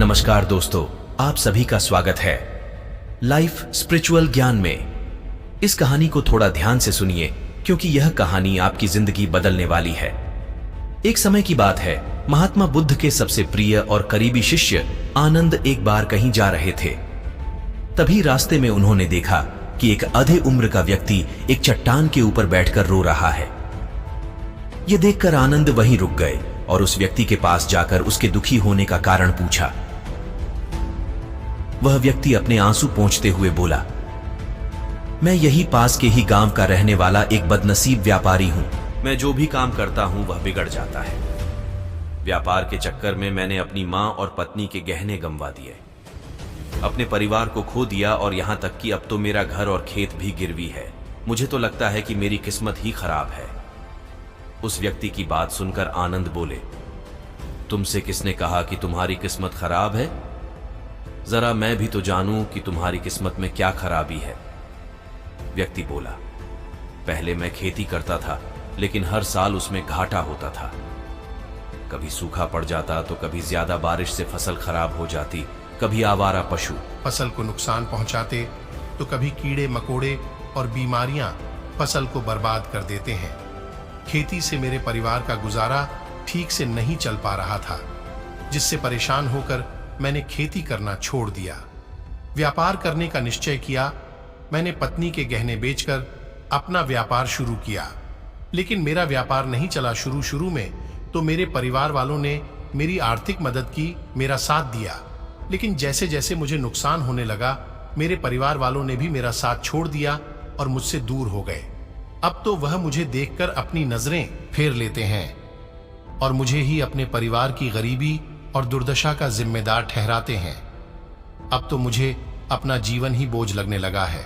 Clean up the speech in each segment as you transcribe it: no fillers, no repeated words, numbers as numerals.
नमस्कार दोस्तों, आप सभी का स्वागत है लाइफ स्पिरिचुअल ज्ञान में। इस कहानी को थोड़ा ध्यान से सुनिए क्योंकि यह कहानी आपकी जिंदगी बदलने वाली है। एक समय की बात है, महात्मा बुद्ध के सबसे प्रिय और करीबी शिष्य आनंद एक बार कहीं जा रहे थे। तभी रास्ते में उन्होंने देखा कि एक आधे उम्र का व्यक्ति एक चट्टान के ऊपर बैठकर रो रहा है। यह देखकर आनंद वहीं रुक गए और उस व्यक्ति के पास जाकर उसके दुखी होने का कारण पूछा। वह व्यक्ति अपने आंसू पोंछते हुए बोला, मैं यही पास के ही गांव का रहने वाला एक बदनसीब व्यापारी हूं। मैं जो भी काम करता हूं वह बिगड़ जाता है। व्यापार के चक्कर में मैंने अपनी मां और पत्नी के गहने गंवा दिए, अपने परिवार को खो दिया और यहां तक कि अब तो मेरा घर और खेत भी गिरवी है। मुझे तो लगता है कि मेरी किस्मत ही खराब है। उस व्यक्ति की बात सुनकर आनंद बोले, तुमसे किसने कहा कि तुम्हारी किस्मत खराब है? जरा मैं भी तो जानूं कि तुम्हारी किस्मत में क्या खराबी है। व्यक्ति बोला, पहले मैं खेती करता था, लेकिन हर साल उसमें घाटा होता था। कभी सूखा पड़ जाता तो कभी ज्यादा बारिश से फसल खराब हो जाती, कभी आवारा पशु फसल को नुकसान पहुंचाते तो कभी कीड़े मकोड़े और बीमारियां फसल को बर्बाद कर देते हैं। खेती से मेरे परिवार का गुजारा ठीक से नहीं चल पा रहा था, जिससे परेशान होकर मैंने खेती करना छोड़ दिया। व्यापार करने का निश्चय किया। मैंने पत्नी के गहने बेचकर अपना व्यापार शुरू किया, लेकिन मेरा व्यापार नहीं चला। शुरू में तो मेरे परिवार वालों ने मेरी आर्थिक मदद की, मेरा साथ दिया, लेकिन जैसे जैसे मुझे नुकसान होने लगा, मेरे परिवार वालों ने भी मेरा साथ छोड़ दिया और मुझसे दूर हो गए। अब तो वह मुझे देखकर अपनी नजरें फेर लेते हैं और मुझे ही अपने परिवार की गरीबी और दुर्दशा का जिम्मेदार ठहराते हैं। अब तो मुझे अपना जीवन ही बोझ लगने लगा है।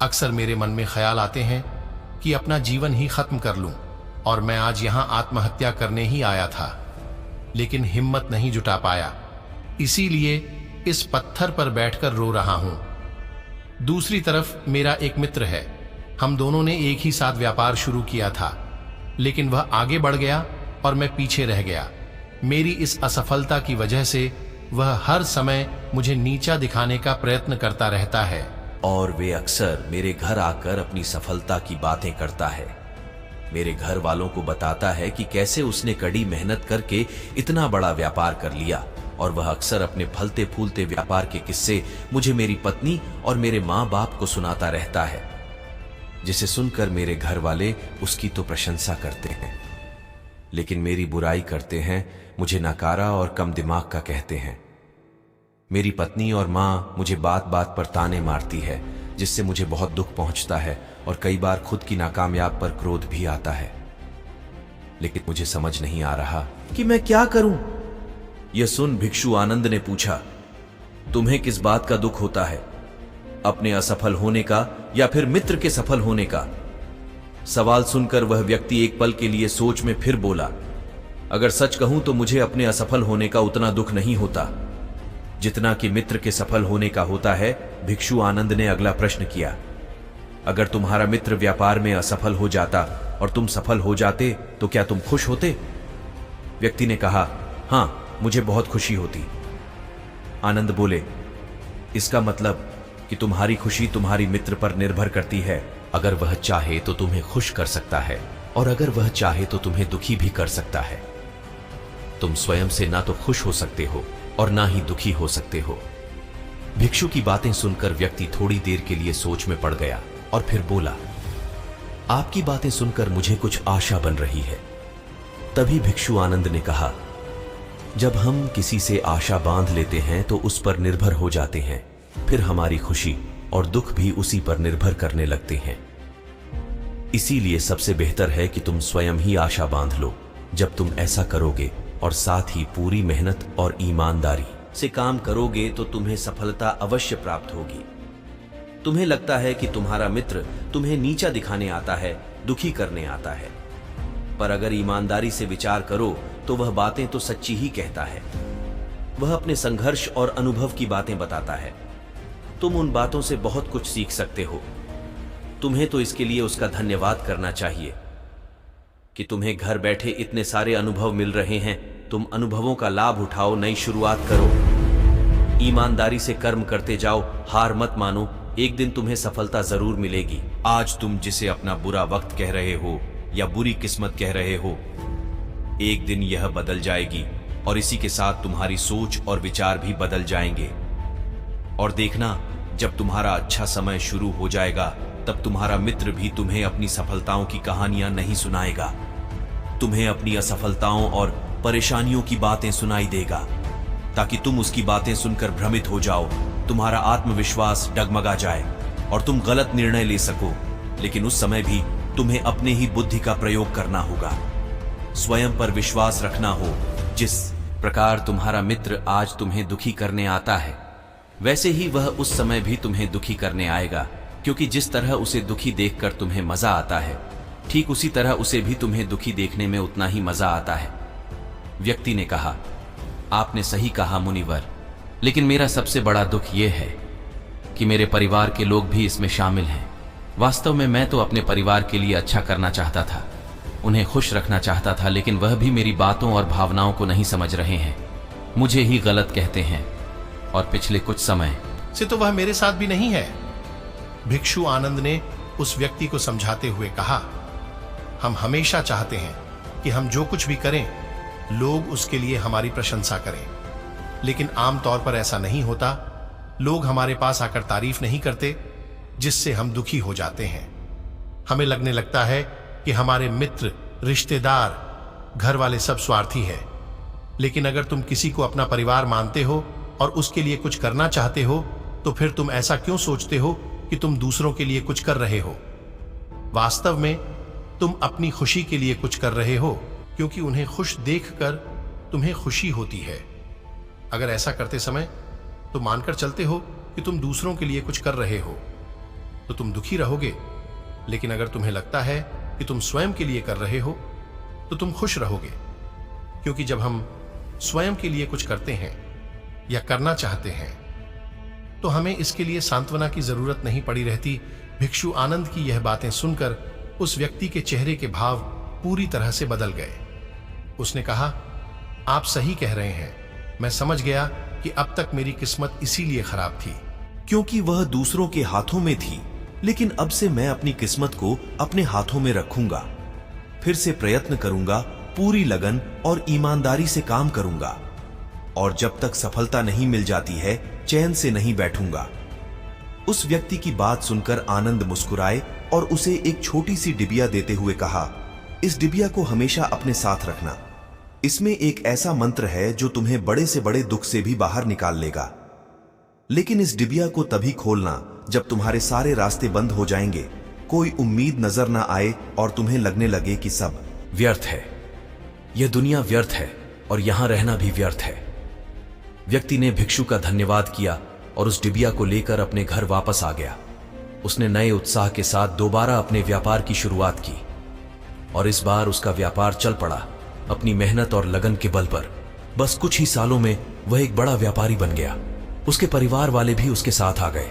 अक्सर मेरे मन में ख्याल आते हैं कि अपना जीवन ही खत्म कर लूं, और मैं आज यहां आत्महत्या करने ही आया था, लेकिन हिम्मत नहीं जुटा पाया। इसीलिए इस पत्थर पर बैठकर रो रहा हूं। दूसरी तरफ मेरा एक मित्र है। हम दोनों ने एक ही साथ व्यापार शुरू किया था, लेकिन वह आगे बढ़ गया और मैं पीछे रह गया। मेरी इस असफलता की वजह से वह हर समय मुझे नीचा दिखाने का प्रयत्न करता रहता है और वे अक्सर मेरे घर आकर अपनी सफलता की बातें करता है। मेरे घर वालों को बताता है कि कैसे उसने कड़ी मेहनत करके इतना बड़ा व्यापार कर लिया, और वह अक्सर अपने फलते फूलते व्यापार के किस्से मुझे मेरी पत्नी और मेरे माँ बाप को सुनाता रहता है, जिसे सुनकर मेरे घर वाले उसकी तो प्रशंसा करते हैं, लेकिन मेरी बुराई करते हैं, मुझे नकारा और कम दिमाग का कहते हैं। मेरी पत्नी और माँ मुझे बात बात पर ताने मारती है, जिससे मुझे बहुत दुख पहुंचता है और कई बार खुद की नाकामयाब पर क्रोध भी आता है। लेकिन मुझे समझ नहीं आ रहा कि मैं क्या करूं। यह सुन भिक्षु आनंद ने पूछा, तुम्हें किस बात का दुख होता है? अपने असफल होने का या फिर मित्र के सफल होने का? सवाल सुनकर वह व्यक्ति एक पल के लिए सोच में फिर बोला, अगर सच कहूं तो मुझे अपने असफल होने का उतना दुख नहीं होता जितना कि मित्र के सफल होने का होता है। भिक्षु आनंद ने अगला प्रश्न किया, अगर तुम्हारा मित्र व्यापार में असफल हो जाता और तुम सफल हो जाते तो क्या तुम खुश होते? व्यक्ति ने कहा, हां, मुझे बहुत खुशी होती। आनंद बोले, इसका मतलब कि तुम्हारी खुशी तुम्हारी मित्र पर निर्भर करती है। अगर वह चाहे तो तुम्हें खुश कर सकता है, और अगर वह चाहे तो तुम्हें दुखी भी कर सकता है। तुम स्वयं से ना तो खुश हो सकते हो और ना ही दुखी हो सकते हो। भिक्षु की बातें सुनकर व्यक्ति थोड़ी देर के लिए सोच में पड़ गया और फिर बोला, आपकी बातें सुनकर मुझे कुछ आशा बन रही है। तभी भिक्षु आनंद ने कहा, जब हम किसी से आशा बांध लेते हैं तो उस पर निर्भर हो जाते हैं, फिर हमारी खुशी और दुख भी उसी पर निर्भर करने लगते हैं। इसीलिए सबसे बेहतर है कि तुम स्वयं ही आशा बांध लो। जब तुम ऐसा करोगे और साथ ही पूरी मेहनत और ईमानदारी से काम करोगे तो तुम्हें सफलता अवश्य प्राप्त होगी। तुम्हें लगता है कि तुम्हारा मित्र तुम्हें नीचा दिखाने आता है, दुखी करने आता है, पर अगर ईमानदारी से विचार करो तो वह बातें तो सच्ची ही कहता है। वह अपने संघर्ष और अनुभव की बातें बताता है। तुम उन बातों से बहुत कुछ सीख सकते हो। तुम्हें तो इसके लिए उसका धन्यवाद करना चाहिए कि तुम्हें घर बैठे इतने सारे अनुभव मिल रहे हैं। तुम अनुभवों का लाभ उठाओ, नई शुरुआत करो, ईमानदारी से कर्म करते जाओ, हार मत मानो, एक दिन तुम्हें सफलता जरूर मिलेगी। आज तुम जिसे अपना बुरा वक्त कह रहे हो या बुरी किस्मत कह रहे हो, एक दिन यह बदल जाएगी और इसी के साथ तुम्हारी सोच और विचार भी बदल जाएंगे। और देखना, जब तुम्हारा अच्छा समय शुरू हो जाएगा तब तुम्हारा मित्र भी तुम्हें अपनी सफलताओं की कहानियां नहीं सुनाएगा, तुम्हें अपनी असफलताओं और परेशानियों की बातें सुनाई देगा, ताकि तुम उसकी बातें सुनकर भ्रमित हो जाओ, तुम्हारा आत्मविश्वास डगमगा जाए और तुम गलत निर्णय ले सको। लेकिन उस समय भी तुम्हें अपने ही बुद्धि का प्रयोग करना होगा, स्वयं पर विश्वास रखना हो। जिस प्रकार तुम्हारा मित्र आज तुम्हें दुखी करने आता है, वैसे ही वह उस समय भी तुम्हें दुखी करने आएगा, क्योंकि जिस तरह उसे दुखी देखकर तुम्हें मजा आता है, ठीक उसी तरह उसे भी तुम्हें दुखी देखने में उतना ही मजा आता है। व्यक्ति ने कहा, आपने सही कहा मुनिवर, लेकिन मेरा सबसे बड़ा दुख यह है कि मेरे परिवार के लोग भी इसमें शामिल हैं। वास्तव में मैं तो अपने परिवार के लिए अच्छा करना चाहता था, उन्हें खुश रखना चाहता था, लेकिन वह भी मेरी बातों और भावनाओं को नहीं समझ रहे हैं, मुझे ही गलत कहते हैं। और पिछले कुछ समय से तो वह मेरे साथ भी नहीं है। भिक्षु आनंद ने उस व्यक्ति को समझाते हुए कहा, हम हमेशा चाहते हैं कि हम जो कुछ भी करें लोग उसके लिए हमारी प्रशंसा करें, लेकिन आमतौर पर ऐसा नहीं होता। लोग हमारे पास आकर तारीफ नहीं करते, जिससे हम दुखी हो जाते हैं। हमें लगने लगता है कि हमारे मित्र, रिश्तेदार, घर वाले सब स्वार्थी हैं। लेकिन अगर तुम किसी को अपना परिवार मानते हो और उसके लिए कुछ करना चाहते हो, तो फिर तुम ऐसा क्यों सोचते हो कि तुम दूसरों के लिए कुछ कर रहे हो? वास्तव में तुम अपनी खुशी के लिए कुछ कर रहे हो, क्योंकि उन्हें खुश देखकर तुम्हें खुशी होती है। अगर ऐसा करते समय तुम मानकर चलते हो कि तुम दूसरों के लिए कुछ कर रहे हो, तो तुम दुखी रहोगे। लेकिन अगर तुम्हें लगता है कि तुम स्वयं के लिए कर रहे हो, तो तुम खुश रहोगे, क्योंकि जब हम स्वयं के लिए कुछ करते हैं या करना चाहते हैं, तो हमें इसके लिए सांत्वना की जरूरत नहीं पड़ी रहती। भिक्षु आनंद की यह बातें सुनकर उस व्यक्ति के चेहरे के भाव पूरी तरह से बदल गए। उसने कहा, आप सही कह रहे हैं, मैं समझ गया कि अब तक मेरी किस्मत इसीलिए खराब थी क्योंकि वह दूसरों के हाथों में थी। लेकिन अब से मैं अपनी किस्मत को अपने हाथों में रखूंगा, फिर से प्रयत्न करूंगा, पूरी लगन और ईमानदारी से काम करूंगा, और जब तक सफलता नहीं मिल जाती है चैन से नहीं बैठूंगा। उस व्यक्ति की बात सुनकर आनंद मुस्कुराए और उसे एक छोटी सी डिबिया देते हुए कहा, इस डिबिया को हमेशा अपने साथ रखना, इसमें एक ऐसा मंत्र है जो तुम्हें बड़े से बड़े दुख से भी बाहर निकाल लेगा। लेकिन इस डिबिया को तभी खोलना जब तुम्हारे सारे रास्ते बंद हो जाएंगे, कोई उम्मीद नजर ना आए और तुम्हें लगने लगे कि सब व्यर्थ है, यह दुनिया व्यर्थ है और यहां रहना भी व्यर्थ है। व्यक्ति ने भिक्षु का धन्यवाद किया और उस डिबिया को लेकर अपने घर वापस आ गया। उसने नए उत्साह के साथ दोबारा अपने व्यापार की शुरुआत की और इस बार उसका व्यापार चल पड़ा अपनी मेहनत और लगन के बल पर। बस कुछ ही सालों में वह एक बड़ा व्यापारी बन गया। उसके परिवार वाले भी उसके साथ आ गए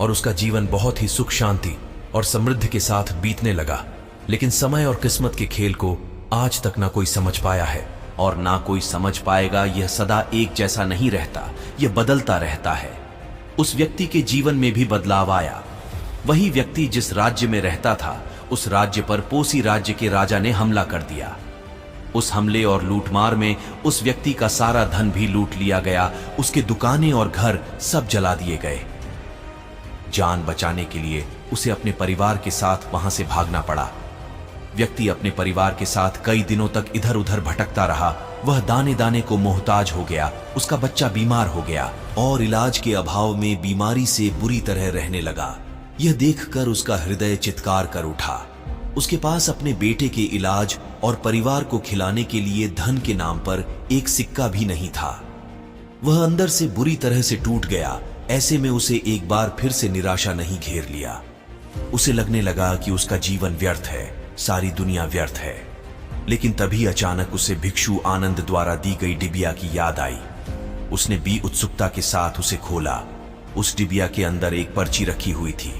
और उसका जीवन बहुत ही सुख शांति और समृद्धि के साथ बीतने लगा। लेकिन समय और किस्मत के खेल को आज तक ना कोई समझ पाया है और ना कोई समझ पाएगा। यह सदा एक जैसा नहीं रहता, यह बदलता रहता है। उस व्यक्ति के जीवन में भी बदलाव आया। वही व्यक्ति जिस राज्य में रहता था, उस राज्य पर पोसी राज्य के राजा ने हमला कर दिया। उस हमले और लूटमार में उस व्यक्ति का सारा धन भी लूट लिया गया। उसके दुकानें और घर सब जला दिए गए। जान बचाने के लिए उसे अपने परिवार के साथ वहां से भागना पड़ा। व्यक्ति अपने परिवार के साथ कई दिनों तक इधर उधर भटकता रहा। वह दाने दाने को मोहताज हो गया। उसका बच्चा बीमार हो गया और इलाज के अभाव में बीमारी से बुरी तरह रहने लगा। यह देखकर उसका हृदय चित्कार कर उठा। उसके पास अपने बेटे के इलाज और परिवार को खिलाने के लिए धन के नाम पर एक सिक्का भी नहीं था। वह अंदर से बुरी तरह से टूट गया। ऐसे में उसे एक बार फिर से निराशा नहीं घेर लिया। उसे लगने लगा कि उसका जीवन व्यर्थ है, सारी दुनिया व्यर्थ है। लेकिन तभी अचानक उसे भिक्षु आनंद द्वारा दी गई डिबिया की याद आई। उसने भी उत्सुकता के साथ उसे खोला। उस डिबिया के अंदर एक पर्ची रखी हुई थी।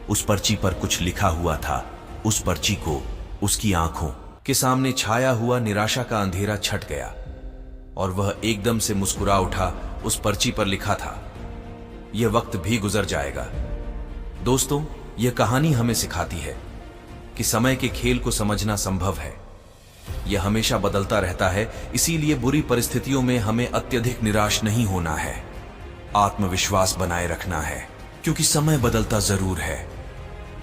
उस पर्ची पर कुछ लिखा हुआ था। उस पर्ची को उसकी आंखों के सामने छाया हुआ निराशा का अंधेरा छट गया। और वह एकदम से मुस्कुरा उठा। उस पर्ची पर लिखा था, यह वक्त भी गुजर जाएगा। दोस्तों, यह कहानी हमें सिखाती है कि समय के खेल को समझना संभव है। यह हमेशा बदलता रहता है, इसीलिए बुरी परिस्थितियों में हमें अत्यधिक निराश नहीं होना है। आत्मविश्वास बनाए रखना है, क्योंकि समय बदलता जरूर है।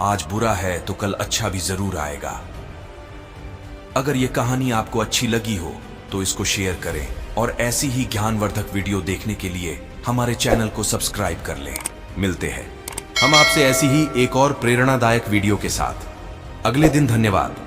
आज बुरा है तो कल अच्छा भी जरूर आएगा। अगर यह कहानी आपको अच्छी लगी हो तो इसको शेयर करें और ऐसी ही ज्ञानवर्धक वीडियो देखने के लिए हमारे चैनल को सब्सक्राइब कर लें। मिलते हैं हम आपसे ऐसी ही एक और प्रेरणादायक वीडियो के साथ अगले दिन। धन्यवाद।